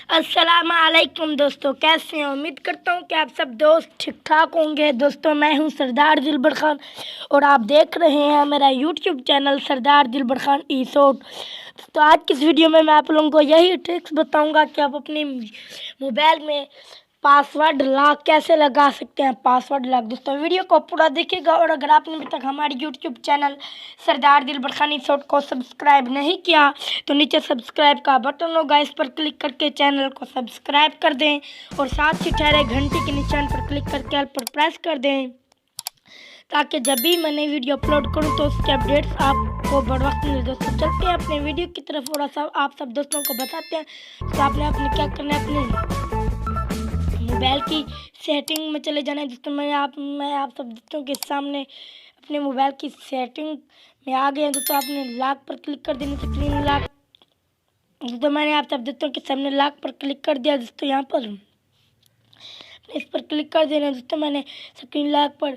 السلام علیکم دوستوں، کیسے ہیں؟ امید کرتا ہوں کہ آپ سب دوست ٹھیک ٹھاک ہوں گے۔ دوستوں، میں ہوں سردار دلبر خان اور آپ دیکھ رہے ہیں میرا یوٹیوب چینل سردار دلبر خان ایسوٹ۔ تو آج کی اس ویڈیو میں آپ لوگوں کو یہی ٹرکس بتاؤں گا کہ آپ اپنی موبائل میں پاسورڈ لاک کیسے لگا سکتے ہیں۔ پاسورڈ لاک دوستوں ویڈیو کو پورا دیکھیے گا، اور اگر آپ نے ابھی تک ہماری یوٹیوب چینل سردار دلبر خان ایسوٹ کو سبسکرائب نہیں کیا تو نیچے سبسکرائب کا بٹن ہوگا، اس پر کلک کر کے چینل کو سبسکرائب کر دیں اور ساتھ ہی ٹھہرے گھنٹی کے نشان پر کلک کر کے آل پر پریس کر دیں، تاکہ جب بھی میں نئی ویڈیو اپلوڈ کروں تو اس کے اپڈیٹس آپ کو بر وقت ملے۔ دوستوں چلتے ہیں اپنے ویڈیو کی طرف اور آپ سب دوستوں کو بتاتے ہیں کہ آپ نے کیا کرنا ہے۔ اپنے موبائل کی سیٹنگ میں چلے جانا ہے۔ دوستوں میں آپ سب دوستوں کے سامنے اپنے موبائل کی سیٹنگ میں آ گئے ہیں۔ دوستوں آپ نے لاک پر کلک کر دینا، اسکرین لاک۔ دوستوں میں نے آپ سب دوستوں کے سامنے لاک پر کلک کر دیا۔ دوستوں یہاں پر اس پر کلک کر دینا۔ دوستوں میں نے اسکرین لاک پر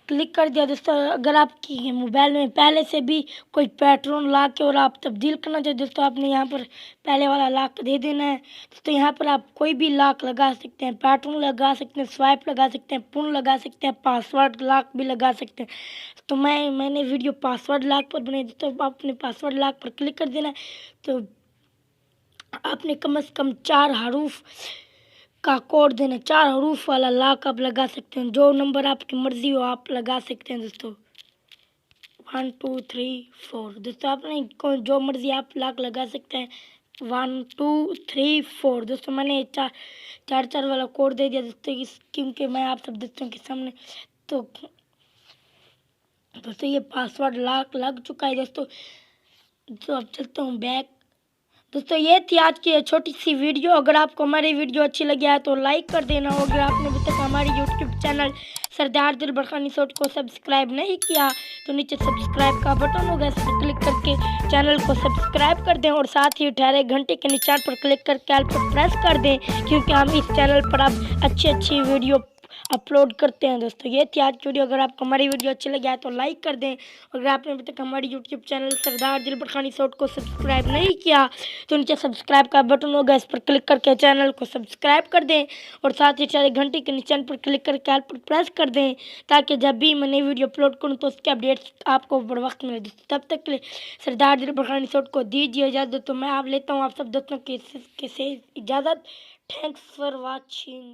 کلک کر دیا۔ دوستوں اگر آپ کی موبائل میں پہلے سے بھی کوئی پیٹرن لاک ہے اور آپ تبدیل کرنا چاہتے دوستوں، آپ نے یہاں پر پہلے والا لاک دے دینا ہے۔ دوستوں یہاں پر آپ کوئی بھی لاک لگا سکتے ہیں، پیٹرن لگا سکتے ہیں، سوائپ لگا سکتے ہیں، پن لگا سکتے ہیں، پاسورڈ لاک بھی لگا سکتے ہیں۔ تو میں نے ویڈیو پاسورڈ لاک پر بنائی۔ دوستوں آپ نے پاسورڈ لاک پر کلک کر دینا ہے۔ تو آپ نے کم از کم 4 حروف کا کوڈ دینا، 4 حروف والا لاک آپ لگا سکتے ہیں، جو نمبر آپ کی مرضی ہو آپ لگا سکتے ہیں۔ دوستوں 1 2 3 4 دوستوں آپ نے جو مرضی آپ لاک لگا سکتے ہیں، 1 2 3 4۔ دوستوں میں نے 4 والا کوڈ دے دیا دوستوں، کیونکہ میں آپ سب دوستوں کے سامنے دوستوں یہ پاسورڈ لاک لگ چکا ہے۔ دوستوں اب چلتا ہوں بیک۔ دوستوں یہ تھی آج کی چھوٹی سی ویڈیو۔ اگر آپ کو ہماری ویڈیو اچھی لگی ہے تو لائک کر دینا، اور اگر آپ نے ابھی تک ہماری یوٹیوب چینل سردار دلبر خان ایسوٹ کو سبسکرائب نہیں کیا تو نیچے سبسکرائب کا بٹن ہوگا، اس پر کلک کر کے چینل کو سبسکرائب کر دیں اور ساتھ ہی ٹھہرے گھنٹے کے نشان پر کلک کر کے آل پر پریس کر دیں، کیونکہ ہم اس چینل پر اب اچھی ویڈیو اپلوڈ کرتے ہیں۔ دوستوں یہ تھی آج کی ویڈیو۔ اگر آپ کو ہماری ویڈیو اچھی لگی ہے تو لائک کر دیں، اگر آپ نے ابھی تک ہماری یوٹیوب چینل سردار دلبر خان ایسوٹ کو سبسکرائب نہیں کیا تو نیچے سبسکرائب کا بٹن ہوگا، اس پر کلک کر کے چینل کو سبسکرائب کر دیں اور ساتھ ہی چارے گھنٹی کے نشان پر کلک کر کے آل پر پریس کر دیں، تاکہ جب بھی میں نئی ویڈیو اپلوڈ کروں تو اس کے اپڈیٹس آپ کو بر وقت ملے۔ تب تک کے لیے سردار دلبر خان ایسوٹ کو دیجیے اجازت۔ تو میں آپ لیتا ہوں آپ سب دوستوں کے سے اجازت۔ Thanks for watching.